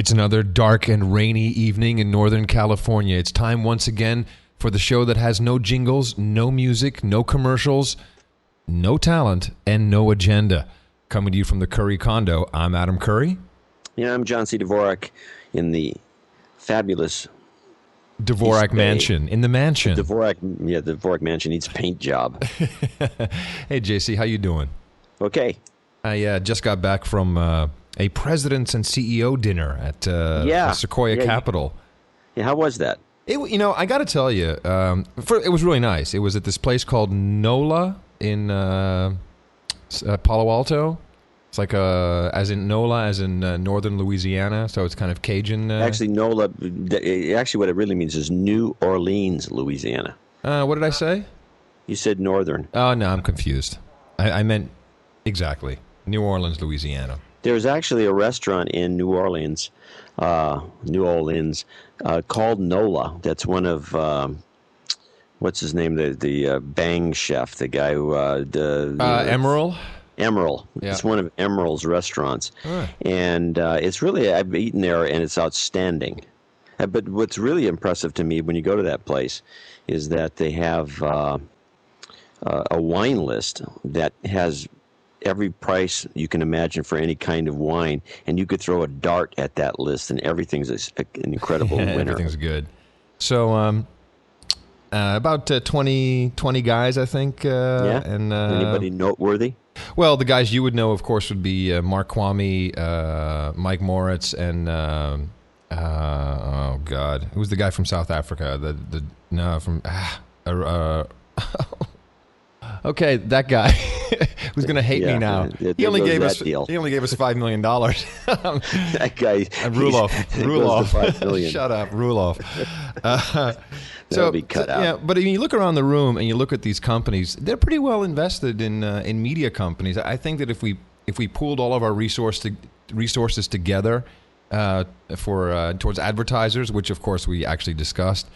It's another dark and rainy evening in Northern California. It's time once again for the show that has no jingles, no music, no commercials, no talent, and no agenda. Coming to you from the Curry Condo, I'm Adam Curry. Yeah, I'm John C. Dvorak in the fabulous Dvorak Mansion. In the mansion. The Dvorak Mansion needs a paint job. Hey, JC, how you doing? Okay. I just got back from a president's and CEO dinner at the Sequoia Capitol. How was that? I got to tell you, it was really nice. It was at this place called NOLA in Palo Alto. It's like as in NOLA, as in northern Louisiana, so it's kind of Cajun. Actually, NOLA, actually what it really means is New Orleans, Louisiana. What did I say? You said northern. Oh, no, I'm confused. I meant exactly New Orleans, Louisiana. There's actually a restaurant in New Orleans, called NOLA. That's one of, what's his name, the Bang chef, the guy who... Emerald? Emerald. Yeah. It's one of Emerald's restaurants. Right. And it's really, I've eaten there, and it's outstanding. But what's really impressive to me when you go to that place is that they have a wine list that has every price you can imagine for any kind of wine, and you could throw a dart at that list, and everything's an incredible winner. Everything's good. So about 20 guys, I think. And anybody noteworthy? Well, the guys you would know, of course, would be Mark Kwame, Mike Moritz, and oh God, who's the guy from South Africa? Okay, that guy who's going to hate me now. He only gave us $5 million. That guy, Ruloff. $5 million. Shut up, Ruloff. That'll be cut out. Yeah, but when you look around the room and you look at these companies, they're pretty well invested in media companies. I think that if we pooled all of our resources together towards advertisers, which of course we actually discussed,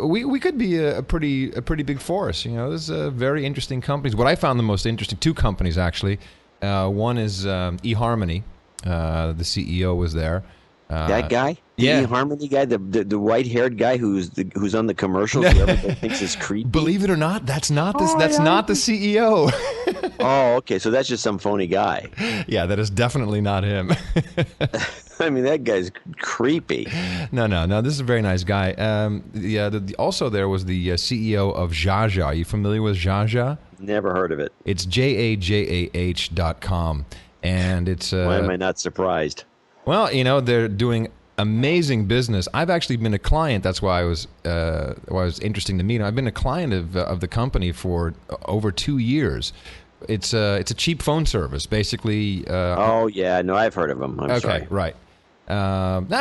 we could be a pretty big force. There's very interesting companies. What I found the most interesting, two companies actually. One is eHarmony. The CEO was there. That guy? Yeah. The eHarmony guy, the white-haired guy who's on the commercials who everybody thinks is creepy? Believe it or not, that's not the CEO. Oh, okay. So that's just some phony guy. Yeah, that is definitely not him. I mean, that guy's creepy. No. This is a very nice guy. Also there was the CEO of Jaja. Are you familiar with Jaja? Never heard of it. It's JAJAH.com. And it's... Why am I not surprised? Well, they're doing amazing business. I've actually been a client. That's why it was interesting to me. I've been a client of the company for over 2 years. It's a cheap phone service, basically. I've heard of him. I'm sorry. Okay, right.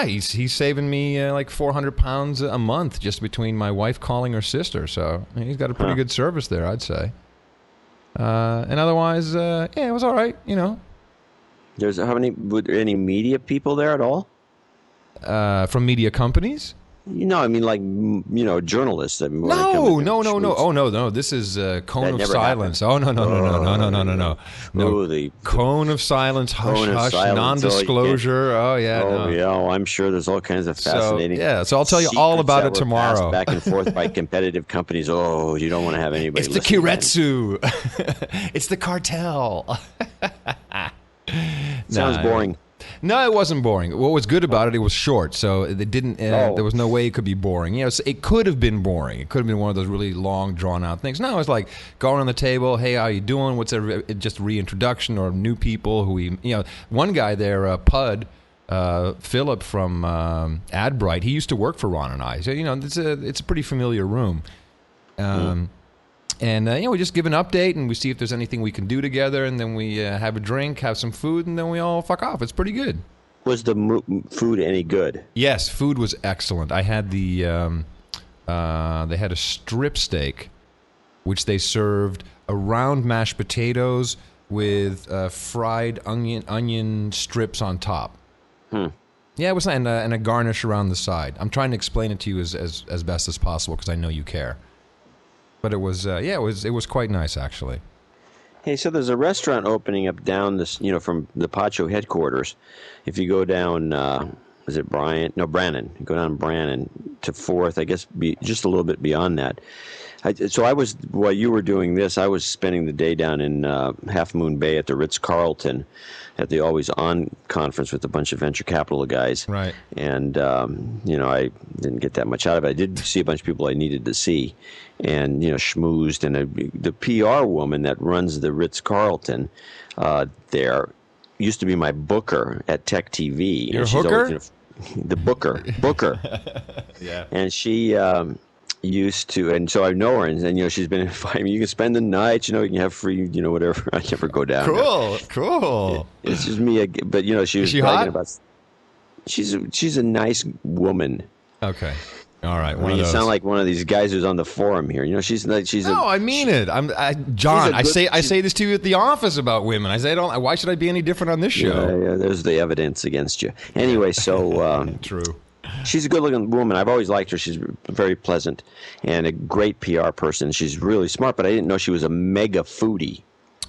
He's saving me like 400 pounds a month just between my wife calling her sister. So he's got a pretty good service there, I'd say. And otherwise, it was all right. There's were there any media people there at all? From media companies? I mean, like, journalists. That No. Oh, no. This is Cone of Silence. Happened. Oh, no. No, the Cone of Silence, hush, non-disclosure. I'm sure there's all kinds of fascinating. So I'll tell you all about it tomorrow. Back and forth by competitive companies. Oh, you don't want to have anybody. It's the Kiretsu. It's the cartel. Sounds boring. No, it wasn't boring. What was good about it was short, so it didn't. There was no way it could be boring. It could have been boring. It could have been one of those really long, drawn-out things. No, it's like going on the table. Hey, how you doing? What's just reintroduction or new people who we. One guy there, Pud, Philip from AdBright. He used to work for Ron and I. So it's a pretty familiar room. And, we just give an update, and we see if there's anything we can do together, and then we have a drink, have some food, and then we all fuck off. It's pretty good. Was the food any good? Yes, food was excellent. I had they had a strip steak, which they served around mashed potatoes with fried onion strips on top. Yeah, it was, and a garnish around the side. I'm trying to explain it to you as best as possible because I know you care. But it was, it was quite nice, actually. Hey, so there's a restaurant opening up down this, from the Pacho headquarters. If you go down is it Bryant? No, Brannan. You go down Brannan to 4th, I guess, just a little bit beyond that. While you were doing this, I was spending the day down in Half Moon Bay at the Ritz-Carlton at the Always On conference with a bunch of venture capital guys. Right. And, I didn't get that much out of it. I did see a bunch of people I needed to see and, schmoozed. And the PR woman that runs the Ritz-Carlton there used to be my booker at Tech TV. Your hooker? The booker. Yeah. And she... used to, and so I know her, and she's been inviting me. You can spend the night, you can have free, whatever. I never go down. Cool. It's just me, but she was Is she bragging hot? about. She's a nice woman. Okay, all right. You sound like one of these guys who's on the forum here. She's. No, I mean it. John. I say this to you at the office about women. I say, why should I be any different on this show? Yeah, there's the evidence against you. Anyway, so true. She's a good-looking woman. I've always liked her. She's very pleasant and a great PR person. She's really smart, but I didn't know she was a mega foodie.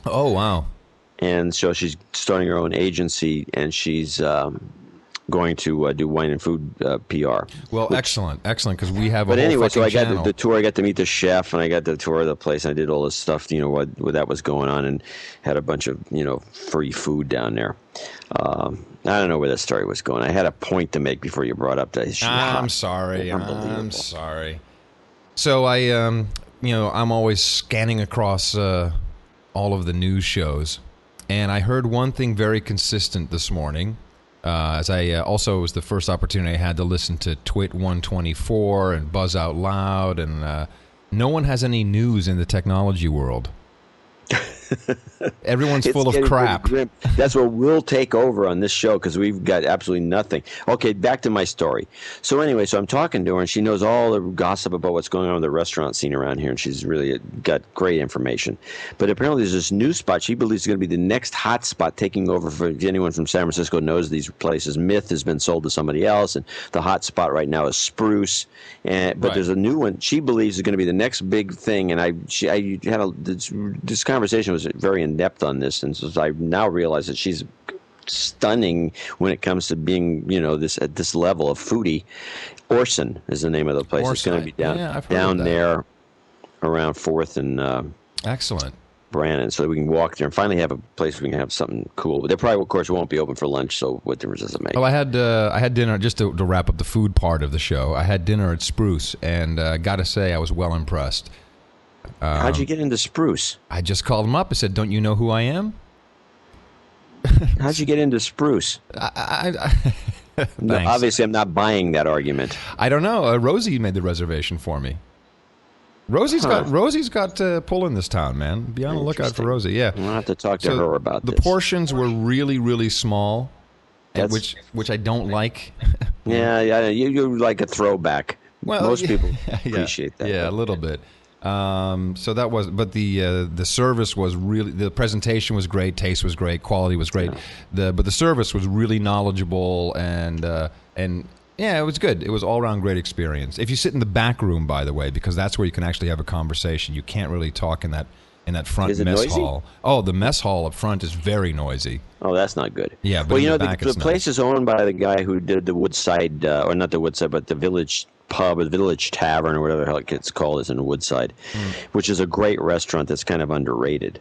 Oh, wow. And so she's starting her own agency, and she's going to do wine and food PR. Well, excellent, because we have. But anyway, so I channel. got the tour. I got to meet the chef, and I got the tour of the place. And I did all this stuff, what that was going on, and had a bunch of free food down there. I don't know where that story was going. I had a point to make before you brought up that. I'm sorry. So I'm always scanning across all of the news shows, and I heard one thing very consistent this morning. As I also, it was the first opportunity I had to listen to Twit 124 and Buzz Out Loud, and no one has any news in the technology world. Everyone's full of crap. That's what we'll take over on this show because we've got absolutely nothing. Okay, back to my story. So anyway, I'm talking to her, and she knows all the gossip about what's going on with the restaurant scene around here, and she's really got great information. But apparently there's this new spot she believes is going to be the next hot spot taking over for anyone from San Francisco knows these places. Myth has been sold to somebody else, and the hot spot right now is Spruce. But there's a new one she believes is going to be the next big thing, and I had this conversation was very in-depth on this, and so I now realize that she's stunning when it comes to being, this at this level of foodie. Orson is the name of the place. It's going to be down there around 4th and excellent. Brannan, so we can walk there and finally have a place where we can have something cool. But they probably, of course, won't be open for lunch, so what difference does it make? Well, I had dinner, just to wrap up the food part of the show. I had dinner at Spruce, and got to say I was well impressed. How'd you get into Spruce? I just called him up and said, "Don't you know who I am?" How'd you get into Spruce? No, obviously, I'm not buying that argument. I don't know. Rosie made the reservation for me. Rosie's got pull in this town, man. Be on the lookout for Rosie. Yeah, I'll have to talk to her about this. The portions were really, really small, which I don't like. Yeah, you like a throwback. Well, most people appreciate that. Yeah, a little bit. So that was, but the service was really, the presentation was great, taste was great, quality was great. But the service was really knowledgeable and yeah, it was good. It was all around great experience. If you sit in the back room, by the way, because that's where you can actually have a conversation. You can't really talk in that front mess hall. Oh, the mess hall up front is very noisy. Oh, that's not good. Yeah, but the place is owned by the guy who did the Woodside, or not the Woodside, but the Village Pub, or the Village Tavern, or whatever the hell it gets called, is in Woodside, which is a great restaurant that's kind of underrated.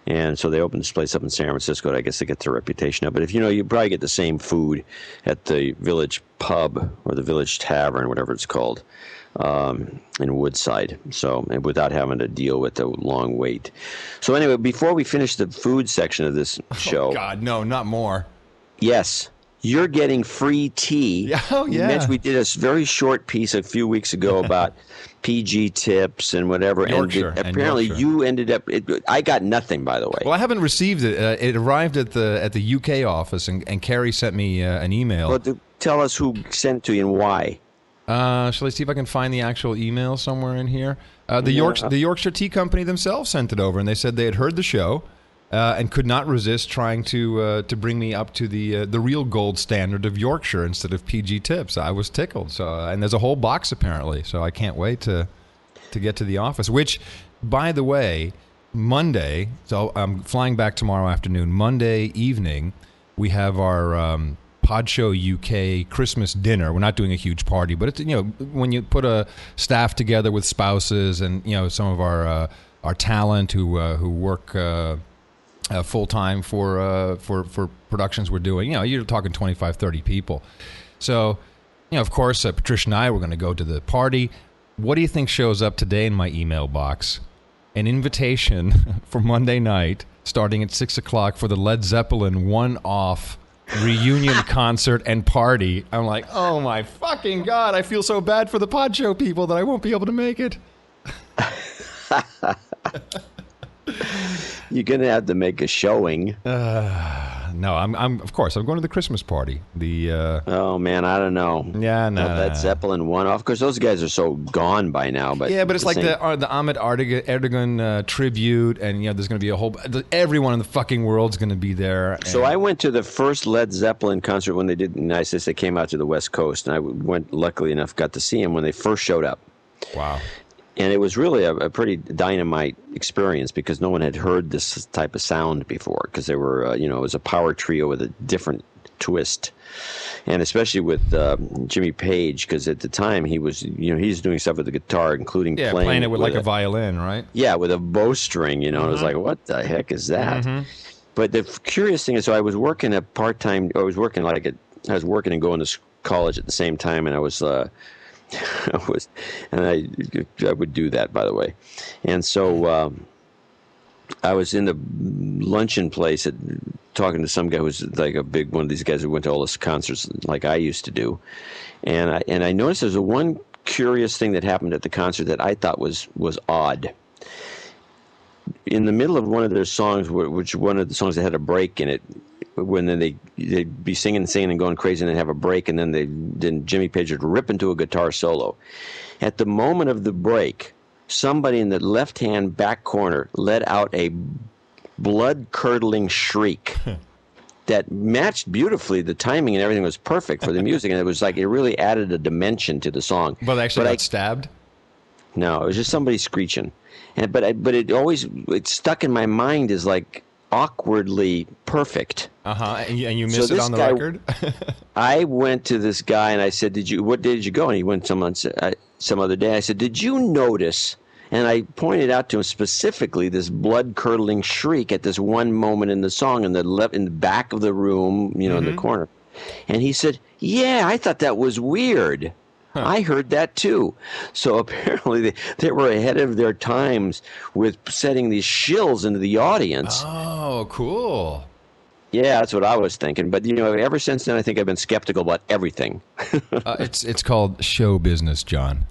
And so they opened this place up in San Francisco. I guess they get their reputation up. But if you probably get the same food at the Village Pub or the Village Tavern, whatever it's called, in Woodside. So, and without having to deal with the long wait. So anyway, before we finish the food section of this show, oh God, no, not more. Yes. You're getting free tea. Oh, yeah. We did a very short piece a few weeks ago about PG tips and whatever. Yorkshire, and apparently you ended up... I got nothing, by the way. Well, I haven't received it. It arrived at the UK office, and Carrie sent me an email. Well, tell us who sent it to you and why. Shall I see if I can find the actual email somewhere in here? The Yorkshire Tea Company themselves sent it over, and they said they had heard the show. And could not resist trying to bring me up to the real gold standard of Yorkshire instead of PG tips. I was tickled. So, and there's a whole box apparently. So I can't wait to get to the office. Which, by the way, Monday. So I'm flying back tomorrow afternoon. Monday evening, we have our Pod Show UK Christmas dinner. We're not doing a huge party, but it's, when you put a staff together with spouses and some of our talent who work full time for productions we're doing, you're talking 25, 30 people. So, of course, Patricia and I were going to go to the party. What do you think shows up today in my email box? An invitation for Monday night, starting at 6 o'clock, for the Led Zeppelin one-off reunion concert and party. I'm like, oh my fucking God, I feel so bad for the Pod Show people that I won't be able to make it. You're going to have to make a showing. No, I'm of course I'm going to the Christmas party. Oh man, I don't know. Yeah, no. That Zeppelin one off, because those guys are so gone by now. But yeah, but it's like the Ahmet Erdogan tribute, and there's going to be a whole. Everyone in the fucking world's going to be there. So I went to the first Led Zeppelin concert when they did. Nice, they came out to the West Coast, and I went. Luckily enough, got to see them when they first showed up. Wow. And it was really a pretty dynamite experience, because no one had heard this type of sound before, because they were, it was a power trio with a different twist. And especially with Jimmy Page, because at the time he was, he's doing stuff with the guitar, including playing it with like a violin, right? Yeah, with a bowstring, and it was like, what the heck is that? Mm-hmm. But the curious thing is, so I was working a part-time, I was working and going to college at the same time, and I would do that, by the way. And so I was in the luncheon place talking to some guy who's like a big one of these guys who went to all these concerts like I used to do. And I noticed there's one curious thing that happened at the concert that I thought was odd. In the middle of one of their songs, which one of the songs that had a break in it, when then they'd be singing and going crazy, and then have a break, and then Jimmy Page would rip into a guitar solo. At the moment of the break, somebody in the left-hand back corner let out a blood-curdling shriek that matched beautifully. The timing and everything was perfect for the music, and it was like it really added a dimension to the song. But they actually got stabbed? No, it was just somebody screeching. But it stuck in my mind as like awkwardly perfect. And you missed it on the record? I went to this guy and I said, what day did you go? And he went some other day. I said, did you notice? And I pointed out to him specifically this blood-curdling shriek at this one moment in the song in the back of the room, in the corner. And he said, yeah, I thought that was weird. Huh. I heard that too. So apparently they were ahead of their times with setting these shills into the audience. Oh, cool. Yeah, that's what I was thinking. But, ever since then, I think I've been skeptical about everything. It's called show business, John.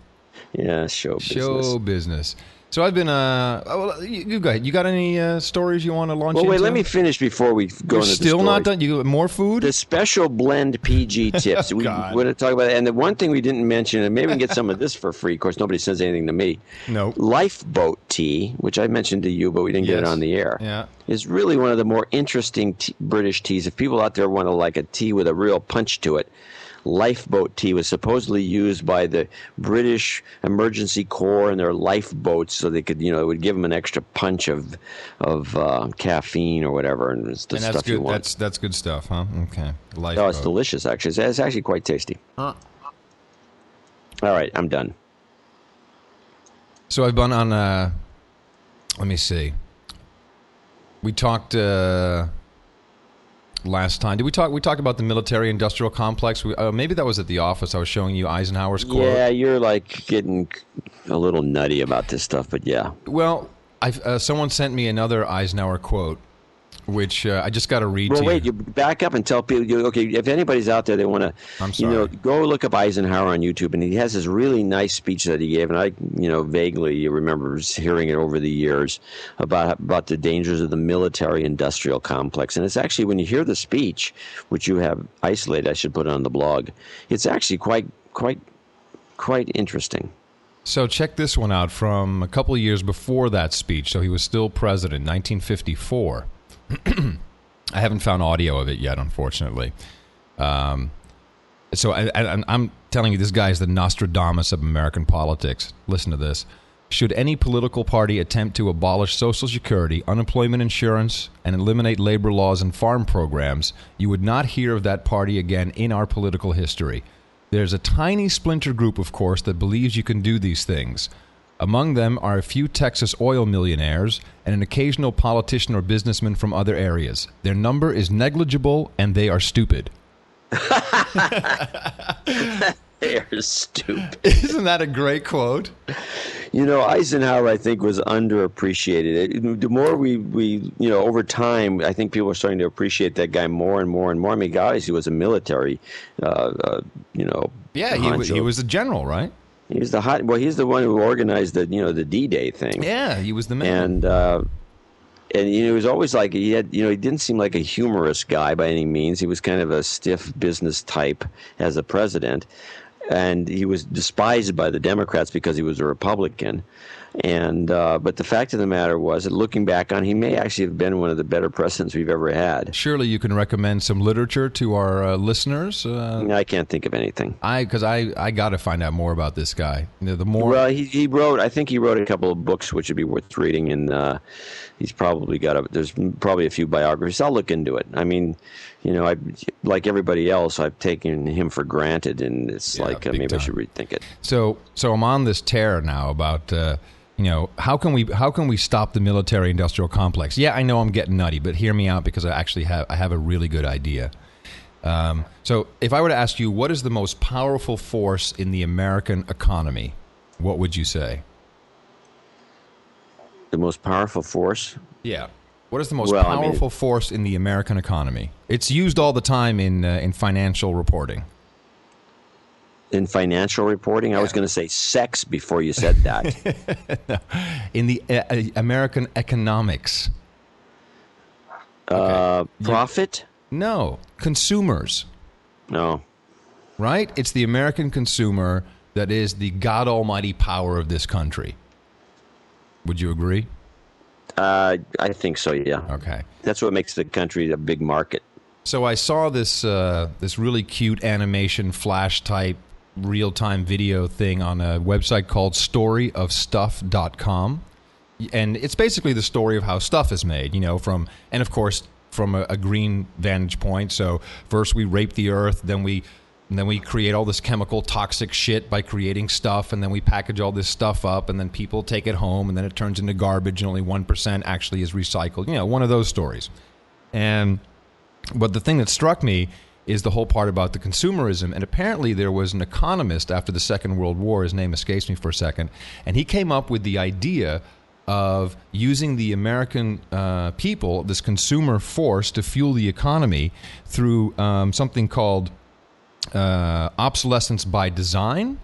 Yeah, show business. Show business. So I've been, you go ahead. You got any stories you want to launch into? Well, wait, let me finish before we go into the still not done? You got more food? The special blend PG tips. We want to talk about that. And the one thing we didn't mention, and maybe we can get some of this for free. Of course, nobody says anything to me. No. Lifeboat tea, which I mentioned to you, but we didn't get it on the air. Yeah. Is really one of the more interesting British teas. If people out there want to like a tea with a real punch to it, lifeboat tea was supposedly used by the British Emergency Corps in their lifeboats, so they could, it would give them an extra punch of caffeine or whatever, and it's the stuff you want. That's good stuff, huh? Okay. Lifeboat. No, it's delicious. Actually, it's actually quite tasty. All right, I'm done. So I've been on. Let me see. We talked. Last time, did we talk? We talked about the military-industrial complex. Maybe that was at the office. I was showing you Eisenhower's quote. Yeah, you're like getting a little nutty about this stuff, but yeah. Well, someone sent me another Eisenhower quote, which I just got to read to you. Well, wait, you back up and tell people, okay, if anybody's out there, they want to, go look up Eisenhower on YouTube, and he has this really nice speech that he gave, and I, vaguely remember hearing it over the years about the dangers of the military-industrial complex. And it's actually, when you hear the speech, which you have isolated, I should put it on the blog, it's actually quite interesting. So check this one out from a couple of years before that speech. So he was still president, 1954. I haven't found audio of it yet, unfortunately. So I'm telling you, this guy is the Nostradamus of American politics. Listen to this. Should any political party attempt to abolish Social Security, unemployment insurance, and eliminate labor laws and farm programs, you would not hear of that party again in our political history. There's a tiny splinter group, of course, that believes you can do these things. Among them are a few Texas oil millionaires and an occasional politician or businessman from other areas. Their number is negligible, and they are stupid. They are stupid. Isn't that a great quote? You know, Eisenhower, I think, was underappreciated. The more we over time, I think people are starting to appreciate that guy more and more and more. I mean, guys, he was a military, Yeah, he was a general, right? He was he's the one who organized the D-Day thing. Yeah, he was the man. And he was always like he didn't seem like a humorous guy by any means. He was kind of a stiff business type as a president. And he was despised by the Democrats because he was a Republican. And but the fact of the matter was that looking back on, he may actually have been one of the better presidents we've ever had. Surely you can recommend some literature to our listeners. I can't think of anything. Because I got to find out more about this guy. The more. Well, he wrote. I think he wrote a couple of books which would be worth reading, and he's probably there's probably a few biographies. I'll look into it. I mean, I like everybody else, I've taken him for granted, and it's maybe time. I should rethink it. So I'm on this tear now about how can we stop the military-industrial complex? Yeah, I know I'm getting nutty, but hear me out because I have a really good idea. So if I were to ask you, what is the most powerful force in the American economy? What would you say? The most powerful force? Yeah. What is the most powerful force in the American economy? It's used all the time in financial reporting. In financial reporting? Yeah. I was going to say sex before you said that. No. In the American economics. Okay. Profit? No. Consumers. No. Right? It's the American consumer that is the God almighty power of this country. Would you agree? I think so, yeah. Okay. That's what makes the country a big market. So I saw this really cute animation flash type real-time video thing on a website called storyofstuff.com. And it's basically the story of how stuff is made, from a green vantage point. So first we rape the earth, then we create all this chemical toxic shit by creating stuff, and then we package all this stuff up, and then people take it home, and then it turns into garbage, and only 1% actually is recycled. One of those stories. But the thing that struck me is the whole part about the consumerism. And apparently there was an economist after the Second World War, his name escapes me for a second, and he came up with the idea of using the American people, this consumer force, to fuel the economy through something called obsolescence by design,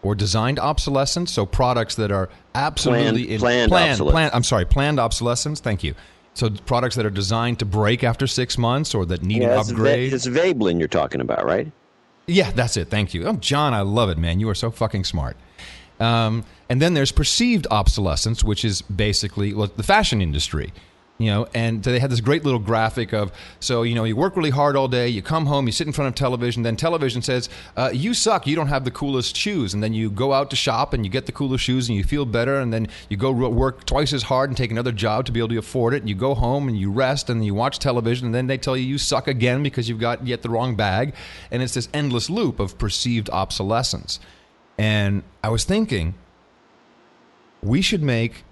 or designed obsolescence. So products that are absolutely planned obsolescence. Thank you. So products that are designed to break after 6 months, or that need an upgrade. It's Zeppelin you're talking about, right? Yeah, that's it. Thank you. Oh, John, I love it, man. You are so fucking smart. And then there's perceived obsolescence, which is basically the fashion industry. And they had this great little graphic of, so, you work really hard all day, you come home, you sit in front of television, then television says, you suck, you don't have the coolest shoes. And then you go out to shop and you get the coolest shoes and you feel better. And then you go work twice as hard and take another job to be able to afford it. And you go home and you rest and you watch television, and then they tell you suck again because you've got yet the wrong bag. And it's this endless loop of perceived obsolescence. And I was thinking, we should make,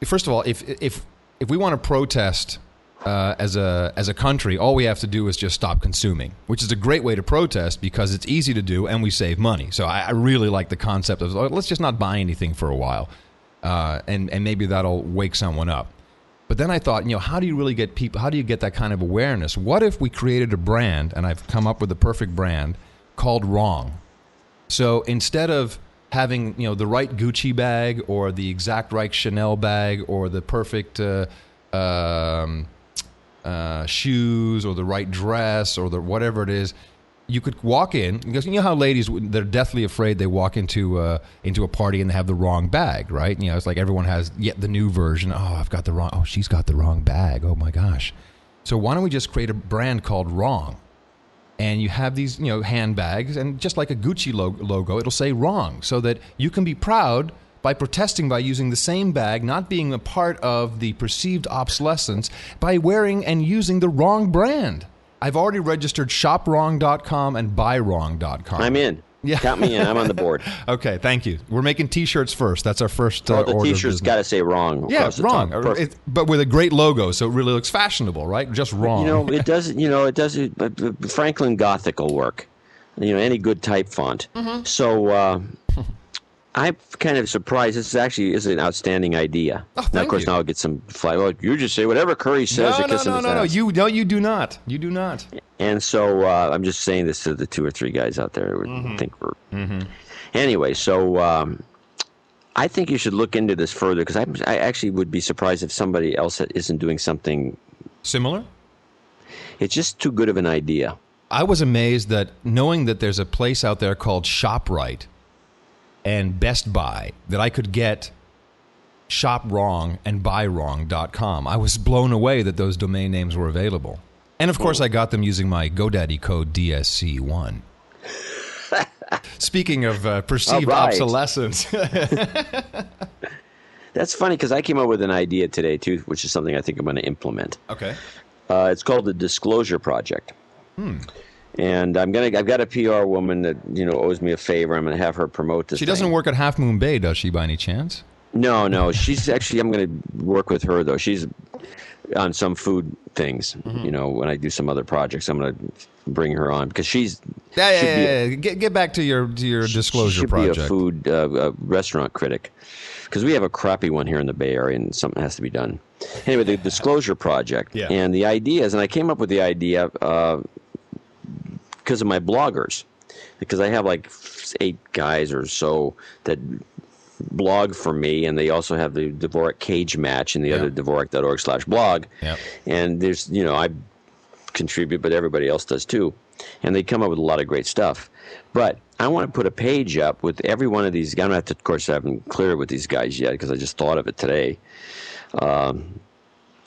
first of all, if we want to protest as a country, all we have to do is just stop consuming, which is a great way to protest because it's easy to do and we save money. So I really like the concept of let's just not buy anything for a while, and maybe that'll wake someone up. But then I thought, how do you really get people? How do you get that kind of awareness? What if we created a brand, and I've come up with the perfect brand called Wrong? So instead of having the right Gucci bag or the exact right Chanel bag or the perfect shoes or the right dress or the whatever it is, you could walk in, because how ladies, they're deathly afraid they walk into a party and they have the wrong bag, right? It's like everyone has yet the new version. She's got the wrong bag. Oh my gosh. So why don't we just create a brand called Wrong? And you have these, handbags, and just like a Gucci logo, it'll say Wrong, so that you can be proud by protesting by using the same bag, not being a part of the perceived obsolescence by wearing and using the wrong brand. I've already registered shopwrong.com and buywrong.com. I'm in. Yeah. Count me in. I'm on the board. Okay, thank you. We're making T-shirts first. That's our first the order. T-shirt's got to say wrong. Yeah, wrong. But with a great logo, so it really looks fashionable, right? Just wrong. It doesn't. It doesn't. Franklin Gothic will work. Any good type font. Mm-hmm. So I'm kind of surprised. This actually is an outstanding idea. Oh, now, of course, now I'll get some flag. Well, you just say whatever Curry says. No. You do not. You do not. And so I'm just saying this to the 2 or 3 guys out there who think we're. Mm-hmm. Anyway, so I think you should look into this further because I actually would be surprised if somebody else isn't doing something similar. It's just too good of an idea. I was amazed that knowing that there's a place out there called ShopRite and Best Buy that I could get Shop Wrong and buywrong.com. I was blown away that those domain names were available. And of course, I got them using my GoDaddy code DSC1. Speaking of perceived obsolescence. That's funny because I came up with an idea today, too, which is something I think I'm going to implement. Okay. It's called the Disclosure Project. And I've got a PR woman that owes me a favor. I'm going to have her promote this. She doesn't work at Half Moon Bay, does she, by any chance? No. She's actually. I'm going to work with her though. She's on some food things. Mm-hmm. When I do some other projects, I'm going to bring her on because she's. Yeah. Get back to your disclosure project. She should be a food restaurant critic because we have a crappy one here in the Bay Area, and something has to be done. Anyway, the Disclosure Project, and the idea is, and I came up with the idea. Because of my bloggers, because I have like 8 guys or so that blog for me, and they also have the Dvorak Cage Match and the other Dvorak.org/blog. Yep. And there's, I contribute, but everybody else does too. And they come up with a lot of great stuff. But I want to put a page up with every one of these. I don't have to, of course, I haven't cleared with these guys yet because I just thought of it today.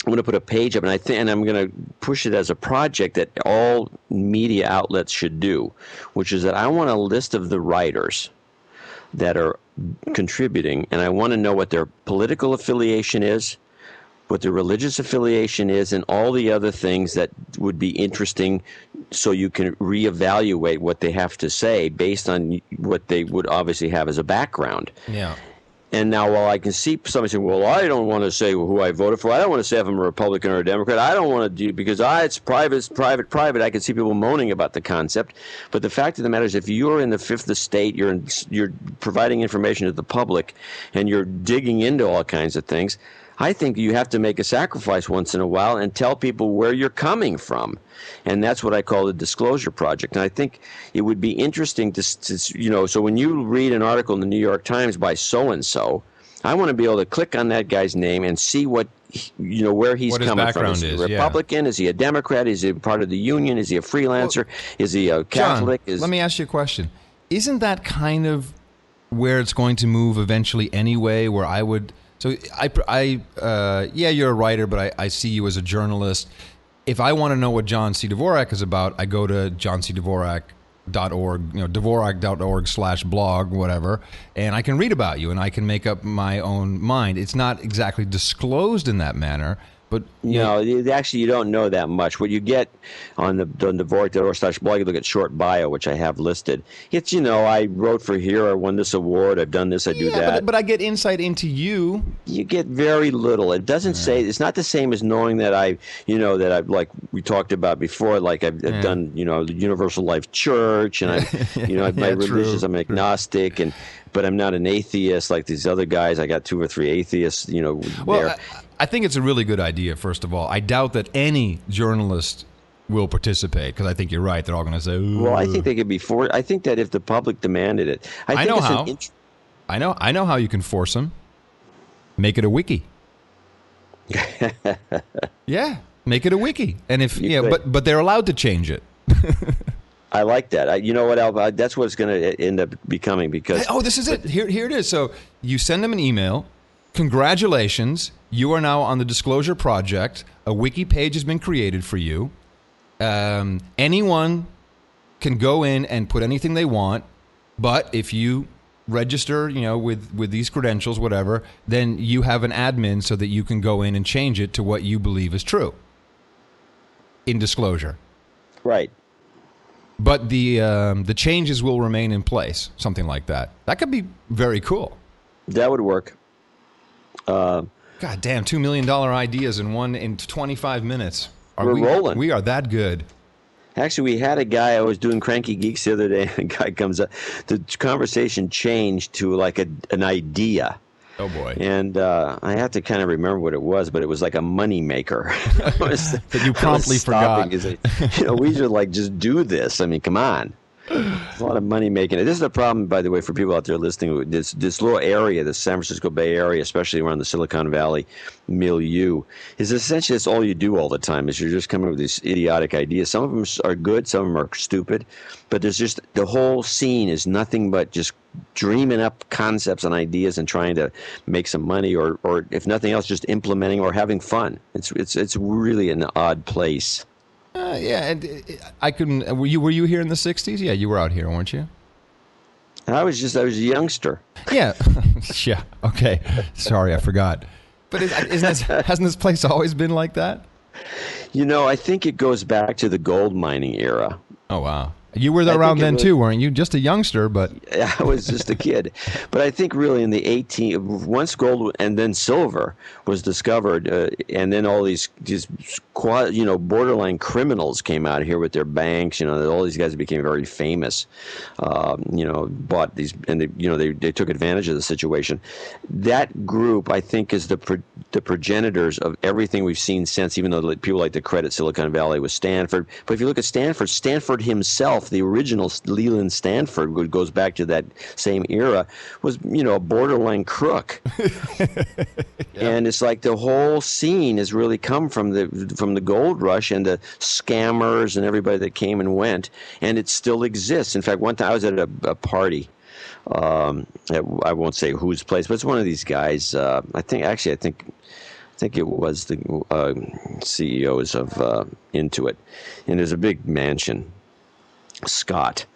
I'm going to put a page up, and I'm going to push it as a project that all media outlets should do, which is that I want a list of the writers that are contributing, and I want to know what their political affiliation is, what their religious affiliation is, and all the other things that would be interesting so you can reevaluate what they have to say based on what they would obviously have as a background. Yeah. And now, while I can see somebody saying, well, I don't want to say who I voted for. I don't want to say if I'm a Republican or a Democrat. I don't want to do because it's private. I can see people moaning about the concept. But the fact of the matter is, if you're in the fifth estate, you're providing information to the public, and you're digging into all kinds of things, I think you have to make a sacrifice once in a while and tell people where you're coming from. And that's what I call the Disclosure Project. And I think it would be interesting to so when you read an article in the New York Times by so-and-so, I want to be able to click on that guy's name and see what, where he's coming from. Is he a Republican? Is he a Democrat? Is he part of the union? Is he a freelancer? Is he a Catholic? John, let me ask you a question. Isn't that kind of where it's going to move eventually anyway, where I would... So you're a writer, but I see you as a journalist. If I want to know what John C. Dvorak is about, I go to johncdvorak.org, dvorak.org/blog, whatever, and I can read about you and I can make up my own mind. It's not exactly disclosed in that manner, but actually you don't know that much. What you get on the Dvorak.org/blog, you look at short bio, which I have listed. It's I wrote for here, I won this award, I've done this, I do that. But I get insight into you. You get very little. It doesn't say. It's not the same as knowing that that I've like we talked about before. Like I've done the Universal Life Church, and my religious. I'm agnostic, but I'm not an atheist like these other guys. I got 2 or 3 atheists. Well, I think it's a really good idea, first of all. I doubt that any journalist will participate because I think you're right. They're all going to say, ooh. Well, I think they could be I think that if the public demanded it. I know how. I know how you can force them. Make it a wiki. Yeah, make it a wiki. And but they're allowed to change it. I like that. You know what, Al? That's what it's going to end up becoming because... this is it. Here it is. So you send them an email. Congratulations. You are now on the Disclosure Project. A wiki page has been created for you. Anyone can go in and put anything they want. But if you register, with these credentials, whatever, then you have an admin so that you can go in and change it to what you believe is true in disclosure. Right. But the changes will remain in place, something like that. That could be very cool. That would work. God damn, $2 million ideas in 25 minutes. We're rolling. We are that good. Actually, we had a guy, I was doing Cranky Geeks the other day, and a guy comes up. The conversation changed to like an idea. Oh, boy. And I have to kind of remember what it was, but it was like a money maker. That you promptly forgot. We should like just do this. I mean, come on. There's a lot of money making it. This is the problem, by the way, for people out there listening. This little area, the San Francisco Bay Area, especially around the Silicon Valley milieu, is essentially that's all you do all the time. Is you're just coming up with these idiotic ideas. Some of them are good, some of them are stupid, but there's just the whole scene is nothing but just dreaming up concepts and ideas and trying to make some money, or if nothing else, just implementing or having fun. It's really an odd place. Yeah, and I couldn't. Were you here in the '60s? Yeah, you were out here, weren't you? I was a youngster. Yeah, yeah. Okay, sorry, I forgot. But hasn't this place always been like that? I think it goes back to the gold mining era. Oh wow. You were around then too, weren't you? Just a youngster, but I was just a kid. But I think really in the once gold and then silver was discovered, and then all these borderline criminals came out here with their banks. All these guys became very famous. Bought these, and they took advantage of the situation. That group, I think, is the progenitors of everything we've seen since. Even though people like to credit Silicon Valley with Stanford, but if you look at Stanford himself. The original Leland Stanford, which goes back to that same era, was a borderline crook. Yeah. And it's like the whole scene has really come from the gold rush and the scammers and everybody that came and went, and it still exists. In fact, one time I was at a party. I won't say whose place, but it's one of these guys. I think it was the CEOs of Intuit, and there's a big mansion. Scott.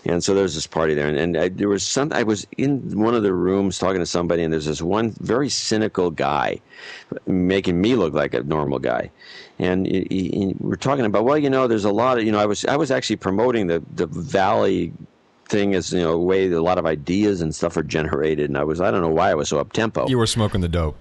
And so there's this party there, and there was I was in one of the rooms talking to somebody, and there's this one very cynical guy making me look like a normal guy. And we're talking about, there's a lot of, I was actually promoting the Valley thing as, a way that a lot of ideas and stuff are generated, and I don't know why I was so up-tempo. You were smoking the dope.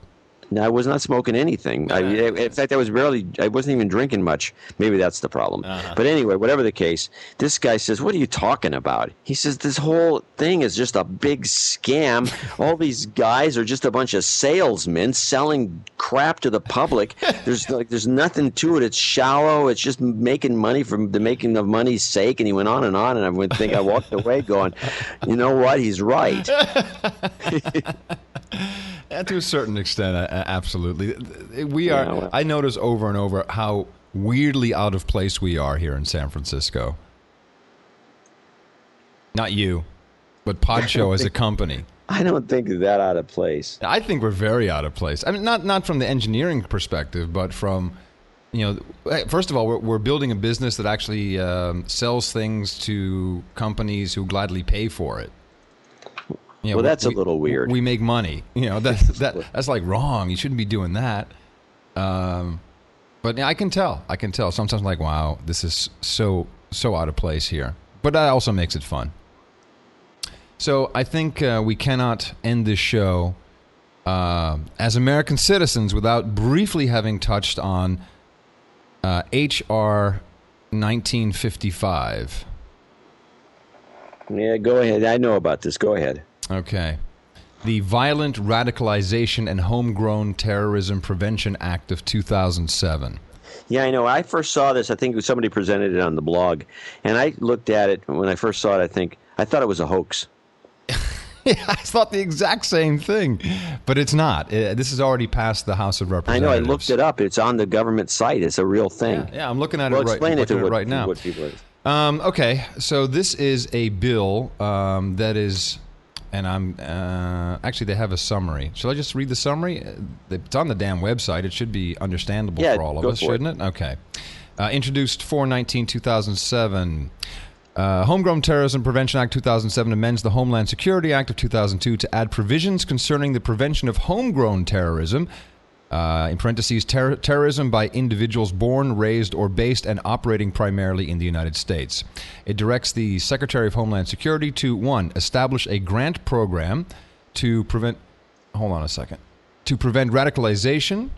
No, I was not smoking anything. In fact, I wasn't even drinking much. Maybe that's the problem. Uh-huh. But anyway, whatever the case, this guy says, "What are you talking about?" He says, "This whole thing is just a big scam. All these guys are just a bunch of salesmen selling crap to the public. There's nothing to it. It's shallow. It's just making money for the making of money's sake." And he went on, and I walked away going, "You know what? He's right." To a certain extent, absolutely. We are. I notice over and over how weirdly out of place we are here in San Francisco. Not you, but Podshow as a company. I don't think that out of place. I think we're very out of place. I mean, not from the engineering perspective, but from, first of all, we're building a business that actually sells things to companies who gladly pay for it. That's a little weird. We make money. That's like wrong. You shouldn't be doing that. But I can tell. Sometimes I'm like, wow, this is so out of place here. But that also makes it fun. So I think we cannot end this show as American citizens without briefly having touched on H.R. 1955. Yeah, go ahead. I know about this. Go ahead. Okay. The Violent Radicalization and Homegrown Terrorism Prevention Act of 2007. Yeah, I know. I first saw this. I think somebody presented it on the blog. And I looked at it. When I first saw it, I thought it was a hoax. Yeah, I thought the exact same thing. But it's not. This has already passed the House of Representatives. I know. I looked it up. It's on the government site. It's a real thing. Yeah, I'm looking at it right now. What people okay, so this is a bill that is... And I'm actually, they have a summary. Shall I just read the summary? It's on the damn website. It should be understandable for all of us, shouldn't it? Okay. Introduced 4/19/2007. Homegrown Terrorism Prevention Act 2007 amends the Homeland Security Act of 2002 to add provisions concerning the prevention of homegrown terrorism, in parentheses, terrorism by individuals born, raised, or based and operating primarily in the United States. It directs the Secretary of Homeland Security to, 1, establish a grant program to prevent radicalization,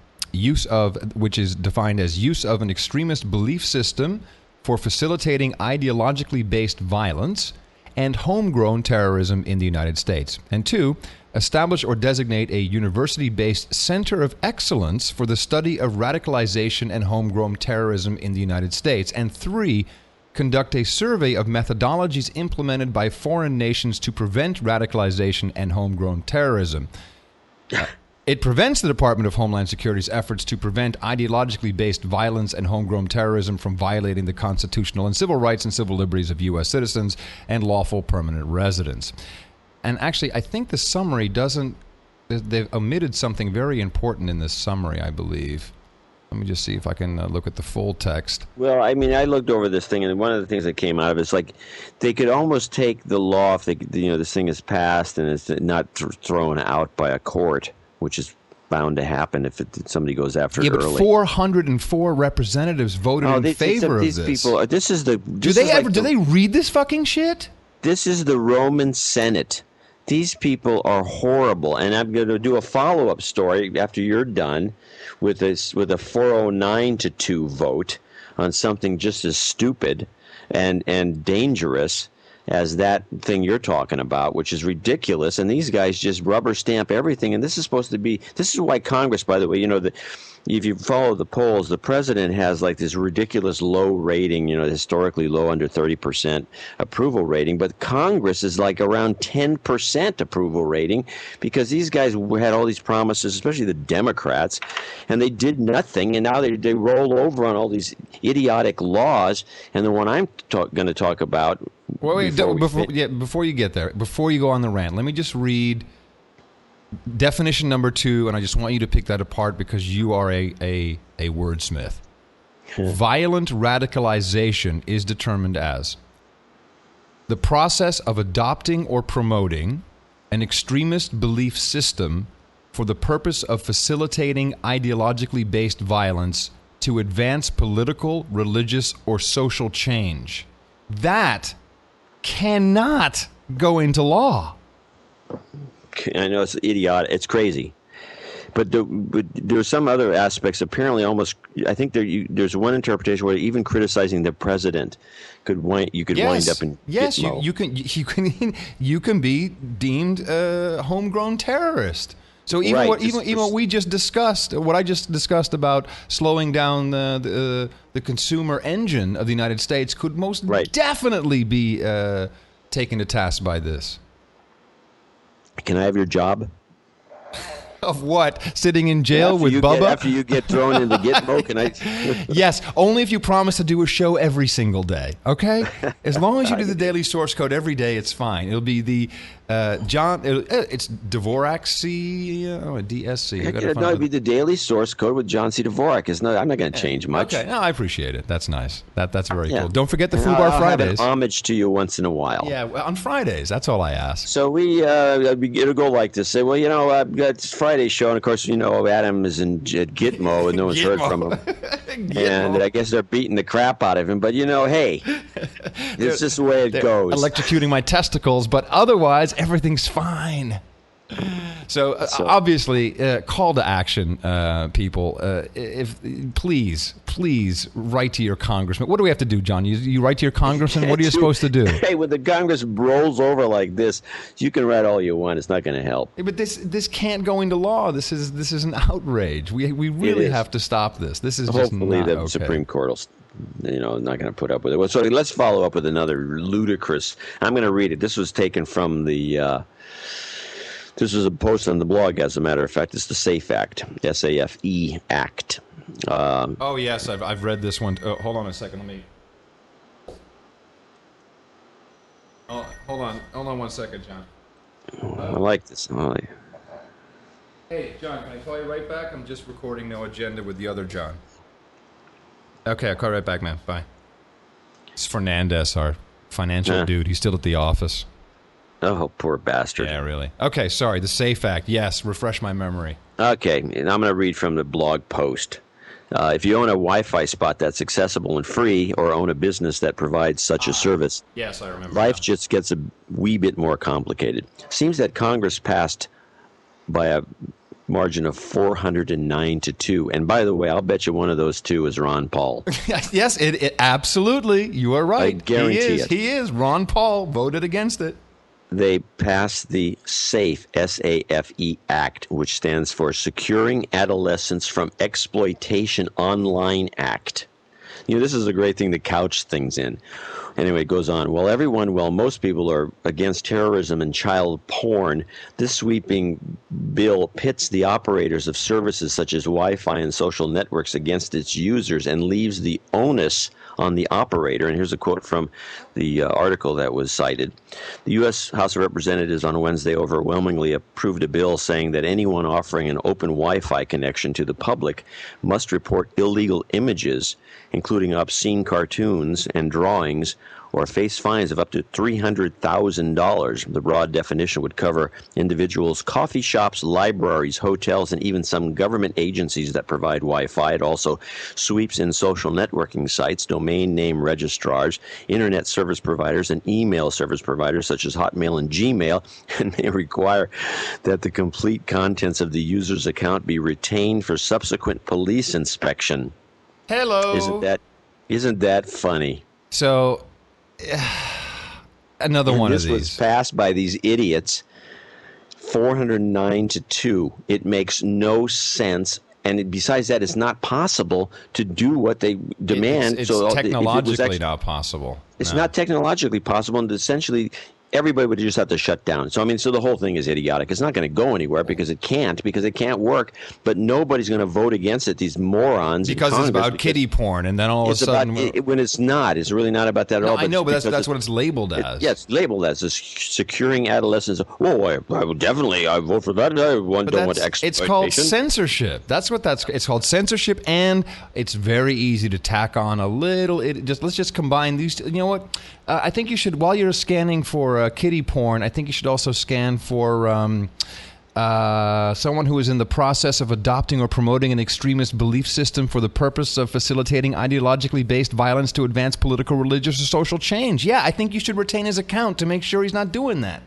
which is defined as use of an extremist belief system for facilitating ideologically based violence and homegrown terrorism in the United States. And 2, establish or designate a university-based center of excellence for the study of radicalization and homegrown terrorism in the United States. And 3, conduct a survey of methodologies implemented by foreign nations to prevent radicalization and homegrown terrorism. It prevents the Department of Homeland Security's efforts to prevent ideologically based violence and homegrown terrorism from violating the constitutional and civil rights and civil liberties of U.S. citizens and lawful permanent residents. And actually, I think the summary doesn't... They've omitted something very important in this summary, I believe. Let me just see if I can look at the full text. Well, I mean, I looked over this thing, and one of the things that came out of it is like they could almost take the law if this thing is passed and it's not thrown out by a court, which is bound to happen if somebody goes after it early. Yeah, but 404 representatives voted in favor of this. People, this is the... Do they read this fucking shit? This is the Roman Senate. These people are horrible, and I'm going to do a follow-up story after you're done with a 409-2 vote on something just as stupid and dangerous as that thing you're talking about, which is ridiculous. And these guys just rubber stamp everything. And this is supposed to be... This is why Congress, by the way, if you follow the polls, the president has like this ridiculous low rating, historically low, under 30% approval rating. But Congress is like around 10% approval rating because these guys had all these promises, especially the Democrats, and they did nothing. And now they roll over on all these idiotic laws. And the one I'm going to talk about... Well, wait, before you get there, before you go on the rant, let me just read definition number 2, and I just want you to pick that apart because you are a wordsmith. Violent radicalization is determined as the process of adopting or promoting an extremist belief system for the purpose of facilitating ideologically based violence to advance political, religious, or social change. That cannot go into law. I know it's idiotic. It's crazy. But there's some other aspects. Apparently, almost, I think there's one interpretation where even criticizing the president could wind up in Gitmo. You can be deemed a homegrown terrorist. So even what we just discussed, what I just discussed about slowing down the consumer engine of the United States could most definitely be taken to task by this. Can I have your job? Of what? Sitting in jail with Bubba? After you get thrown into Gitmo, can I? Yes, only if you promise to do a show every single day, okay? As long as you do the daily source code every day, it's fine. It'll be the it's Dvorak DSC. It'd be the daily source code with John C. Dvorak. I'm not going to change much. Okay, no, I appreciate it. That's nice. That's very cool. Don't forget the Fubar Fridays. Have an homage to you once in a while. Yeah, on Fridays. That's all I ask. So it'll go like this. Say, well, I've got this Friday show, and of course, Adam is at Gitmo, and no one's heard from him. And I guess they're beating the crap out of him. But hey, it's just the way it goes. Electrocuting my testicles, but otherwise, everything's fine. So obviously, call to action, people. If please write to your congressman. What do we have to do, John? You write to your congressman. What are you supposed to do? Hey, when the Congress rolls over like this, you can write all you want. It's not going to help. But this can't go into law. This is an outrage. We really have to stop this. This is just not okay. Hopefully the Supreme Court will. Not going to put up with it. Well, so let's follow up with another ludicrous. I'm going to read it. This was taken from the. This was a post on the blog, as a matter of fact. It's the SAFE Act, SAFE Act. Oh yes, I've read this one. Hold on a second. Let me. Oh, hold on 1 second, John. I like this. Hey, John, can I call you right back? I'm just recording No Agenda with the other John. Okay, I'll call you right back, man. Bye. It's Fernandez, our Financial dude. He's still at the office. Oh, poor bastard. Yeah, really. Okay, sorry. The SAFE Act. Yes, refresh my memory. Okay, and I'm going to read from the blog post. If you own a Wi-Fi spot that's accessible and free, or own a business that provides such a service, yes, I remember. Life just gets a wee bit more complicated. Seems that Congress passed by a margin of 409-2. And by the way, I'll bet you one of those two is Ron Paul. Yes, it absolutely. You are right. I guarantee it. He is. Ron Paul voted against it. They passed the SAFE, S-A-F-E Act, which stands for Securing Adolescents from Exploitation Online Act. You know, this is a great thing to couch things in. Anyway, it goes on. While most people are against terrorism and child porn, this sweeping bill pits the operators of services such as Wi-Fi and social networks against its users and leaves the onus on the operator. And here's a quote from the article that was cited. The U.S. House of Representatives on Wednesday overwhelmingly approved a bill saying that anyone offering an open Wi-Fi connection to the public must report illegal images, including obscene cartoons and drawings, or face fines of up to $300,000. The broad definition would cover individuals, coffee shops, libraries, hotels, and even some government agencies that provide Wi-Fi. It also sweeps in social networking sites, domain name registrars, internet service providers, and email service providers such as Hotmail and Gmail, and may require that the complete contents of the user's account be retained for subsequent police inspection. Hello. Isn't that funny? So, another one of these. This was passed by these idiots, 409-2. It makes no sense. And besides that, it's not possible to do what they demand. It's technologically not possible. It's not technologically possible, and essentially everybody would just have to shut down. So, I mean, so the whole thing is idiotic. It's not going to go anywhere because it can't work. But nobody's going to vote against it, these morons. Because it's about kiddie porn, and then all of a sudden... when it's not. It's really not about that at all. I know, but that's what it's labeled as. Yeah, it's labeled as securing adolescents. Whoa, I will definitely I vote for that. I don't want exploitation. It's called censorship. That's what it's called, censorship, and it's very easy to tack on a little... Let's just combine these two. You know what? I think you should, while you're scanning for kiddie porn, I think you should also scan for someone who is in the process of adopting or promoting an extremist belief system for the purpose of facilitating ideologically based violence to advance political, religious, or social change. Yeah, I think you should retain his account to make sure he's not doing that.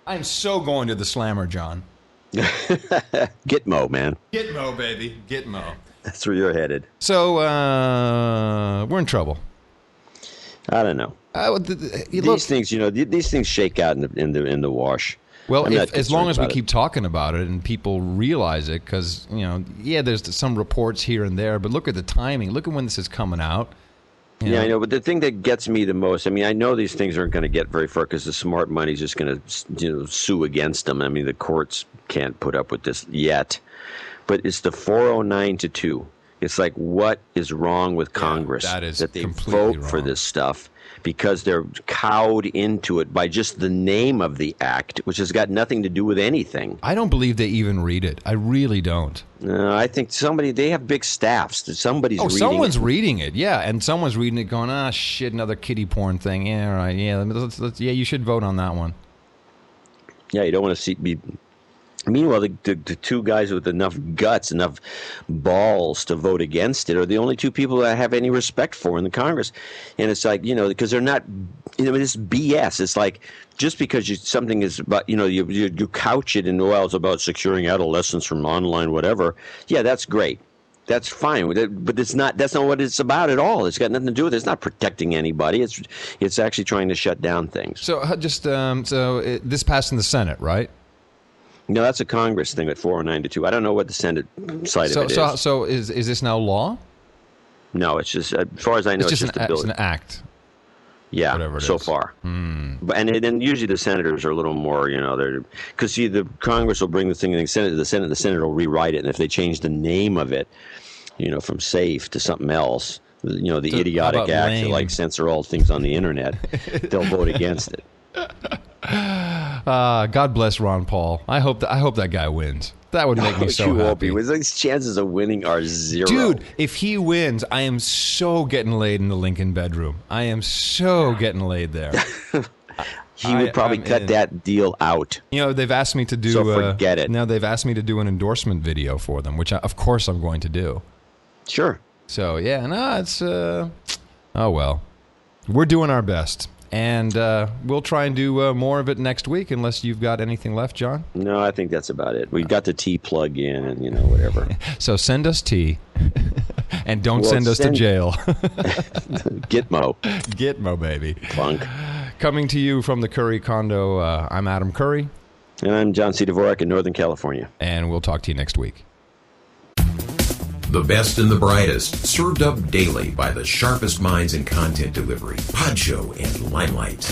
I'm so going to the slammer, John. Gitmo, man. Gitmo, baby. Gitmo. That's where you're headed. So, we're in trouble. I don't know. These things shake out in the wash. Well, as long as we keep talking about it and people realize it, because there's some reports here and there, but look at the timing. Look at when this is coming out. Yeah, I know. But the thing that gets me the most, I mean, I know these things aren't going to get very far because the smart money's just going to sue against them. I mean, the courts can't put up with this yet. But it's the 409-2. It's like, what is wrong with Congress that they vote for this stuff? Because they're cowed into it by just the name of the act, which has got nothing to do with anything. I don't believe they even read it. I really don't. No, I think they have big staffs. Someone's reading it, yeah. And someone's reading it going, shit, another kiddie porn thing. Yeah, right, yeah. You should vote on that one. Yeah, you don't want to be... Meanwhile, the two guys with enough guts, enough balls to vote against it are the only two people that I have any respect for in the Congress. And it's like, because they're not, it's BS. It's like, just because something is about, you couch it in, it's about securing adolescents from online whatever. Yeah, that's great. That's fine. But that's not what it's about at all. It's got nothing to do with it. It's not protecting anybody. It's actually trying to shut down things. So this passed in the Senate, right? No, that's a Congress thing at 409-2. I don't know what the Senate side of it is. So is this now law? No, it's just, as far as I know, it's just a bill. It's an act. Yeah, so far. But and usually the senators are a little more, because the Congress will bring the thing in the Senate. The Senate will rewrite it, and if they change the name of it, from SAFE to something else, the idiotic act to censor all things on the internet, they'll vote against it. God bless Ron Paul. I hope that guy wins. That would make me so happy. His chances of winning are zero. Dude, if he wins, I am so getting laid in the Lincoln bedroom. I am so getting laid there. He would probably cut that deal out. You know, they've asked me to do... So forget it. Now, they've asked me to do an endorsement video for them, which, of course, I'm going to do. Sure. So, yeah, no, it's... oh, well. We're doing our best. And we'll try and do more of it next week, unless you've got anything left, John. No, I think that's about it. We've got the tea plug in and, whatever. So send us tea. And don't send us to jail. Gitmo. Gitmo, baby. Punk. Coming to you from the Curry Condo, I'm Adam Curry. And I'm John C. Dvorak in Northern California. And we'll talk to you next week. The best and the brightest, served up daily by the sharpest minds in content delivery, Podshow and Limelight.